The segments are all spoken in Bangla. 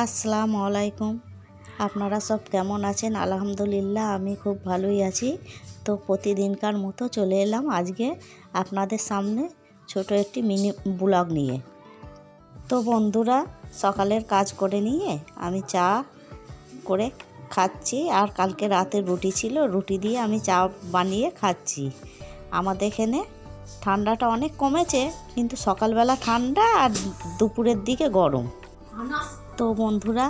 আসসালামু আলাইকুম। আপনারা সব কেমন আছেন? আলহামদুলিল্লাহ আমি খুব ভালোই আছি। তো প্রতিদিনকার মতো চলে এলাম আজকে আপনাদের সামনে ছোট একটি মিনি ব্লগ নিয়ে। তো বন্ধুরা, সকালের কাজ করে নিয়ে আমি চা করে খাচ্ছি, আর কালকে রাতে রুটি ছিল, রুটি দিয়ে আমি চা বানিয়ে খাচ্ছি। আমাদের এখানে ঠান্ডাটা অনেক কমেছে, কিন্তু সকালবেলা ঠান্ডা আর দুপুরের দিকে গরম। তো বন্ধুরা,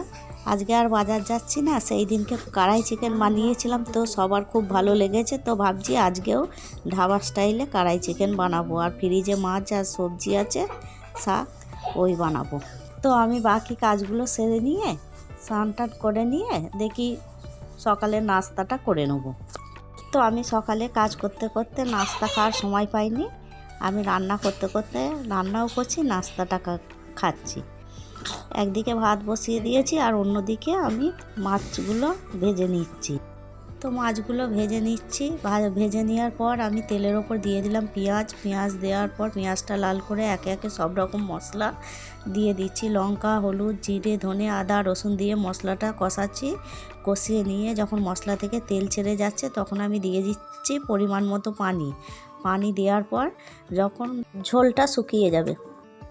আজকে আর বাজার যাচ্ছি না, সেই দিনকে কড়াই চিকেন বানিয়েছিলাম, তো সবার খুব ভালো লেগেছে। তো ভাবছি আজকেও ধাবা স্টাইলে কড়াই চিকেন বানাবো, আর ফ্রিজে মাছ আর সবজি আছে, শাক ওই বানাবো। তো আমি বাকি কাজগুলো সেরে নিয়ে স্নান টান করে নিয়ে দেখি সকালের নাস্তাটা করে নেব। তো আমি সকালে কাজ করতে করতে নাস্তা খাওয়ার সময় পাইনি, আমি রান্না করতে করতে রান্নাও করছি, নাস্তাটা খাচ্ছি। একদিকে ভাত বসিয়ে দিয়েছি আর অন্যদিকে আমি মাছগুলো ভেজে নিচ্ছি। তো মাছগুলো ভেজে নিচ্ছি, ভেজে নেওয়ার পর আমি তেলের ওপর দিয়ে দিলাম পেঁয়াজ দেওয়ার পর পেঁয়াজটা লাল করে একে একে সব রকম মশলা দিয়ে দিচ্ছি। লঙ্কা, হলুদ, জিরে, ধনে, আদা, রসুন দিয়ে মশলাটা কষাচ্ছি। কষিয়ে নিয়ে যখন মশলা থেকে তেল ছেড়ে যাচ্ছে তখন আমি দিয়ে দিচ্ছি পরিমাণ মতো পানি দেওয়ার পর যখন ঝোলটা শুকিয়ে যাবে,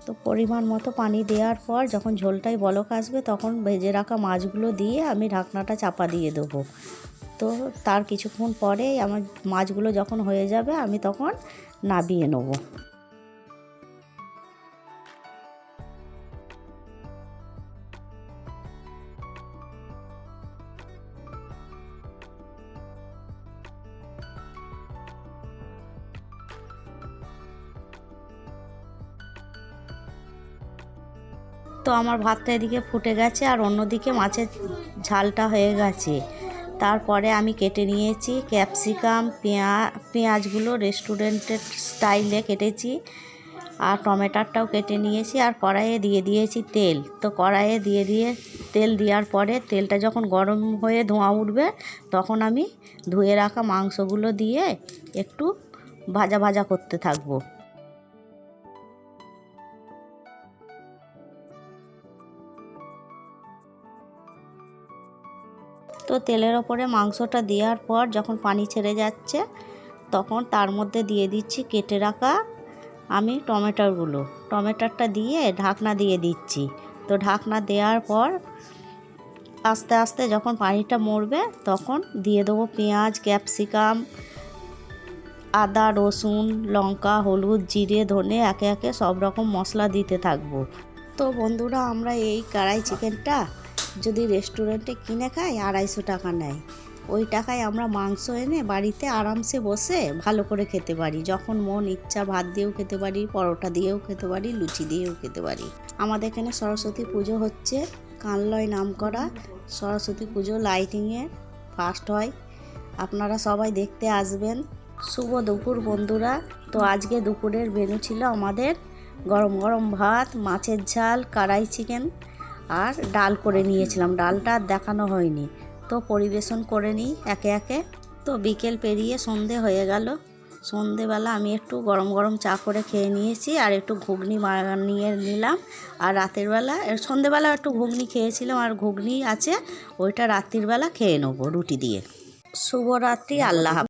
তো পরিমাণ মতো পানি দেওয়ার পর যখন ঝোলটাই বলক আসবে তখন ভেজে রাখা মাছগুলো দিয়ে আমি ঢাকনাটা চাপা দিয়ে দেবো। তো তার কিছুক্ষণ পরেই আমার মাছগুলো যখন হয়ে যাবে আমি তখন নামিয়ে নেব। তো আমার ভাতটা এদিকে ফুটে গেছে আর অন্যদিকে মাছের ঝালটা হয়ে গেছে। তারপরে আমি কেটে নিয়েছি ক্যাপসিকাম, পেঁয়াজগুলো রেস্টুরেন্টের স্টাইলে কেটেছি, আর টমেটোটাও কেটে নিয়েছি, আর কড়াইয়ে দিয়ে দিয়েছি তেল। তো কড়াইয়ে দিয়ে তেল দেওয়ার পরে তেলটা যখন গরম হয়ে ধোঁয়া উঠবে তখন আমি ধুয়ে রাখা মাংসগুলো দিয়ে একটু ভাজা করতে থাকবো। তো তেলের ওপরে মাংসটা দেওয়ার পর যখন পানি ছেড়ে যাচ্ছে তখন তার মধ্যে দিয়ে দিচ্ছি কেটে রাখা আমি টমেটোটা দিয়ে ঢাকনা দিয়ে দিচ্ছি। তো ঢাকনা দেওয়ার পর আস্তে আস্তে যখন পানিটা মরবে তখন দিয়ে দেবো পেঁয়াজ, ক্যাপসিকাম, আদা, রসুন, লঙ্কা, হলুদ, জিরে, ধনে একে একে সব রকম মশলা দিতে থাকবো। তো বন্ধুরা, আমরা এই কড়াই চিকেনটা যদি রেস্টুরেন্টে কিনে খাই 250 টাকা নেয়, ওই টাকায় আমরা মাংস এনে বাড়িতে আরামসে বসে ভালো করে খেতে পারি। যখন মন ইচ্ছা ভাত দিয়েও খেতে পারি, পরোটা দিয়েও খেতে পারি, লুচি দিয়েও খেতে পারি। আমাদের এখানে সরস্বতী পুজো হচ্ছে, কানলয় নাম করা সরস্বতী পুজো লাইটিংয়ে ফার্স্ট হয়, আপনারা সবাই দেখতে আসবেন। শুভ দুপুর বন্ধুরা। তো আজকে দুপুরের মেনু ছিল আমাদের গরম গরম ভাত, মাছের ঝাল, কড়াই চিকেন আর ডাল করে নিয়েছিলাম, ডালটা আর দেখানো হয়নি। তো পরিবেশন করে নিই একে একে। তো বিকেল পেরিয়ে সন্ধে হয়ে গেল, সন্ধেবেলা আমি একটু গরম গরম চা করে খেয়ে নিয়েছি, আর একটু ঘুগনি বানিয়ে নিলাম। আর রাতের বেলা সন্ধেবেলা একটু ঘুগনি খেয়েছিলাম, আর ঘুগনি আছে ওইটা রাত্রির বেলা খেয়ে নেবো রুটি দিয়ে। শুভরাত্রি, আল্লাহ হাফেজ।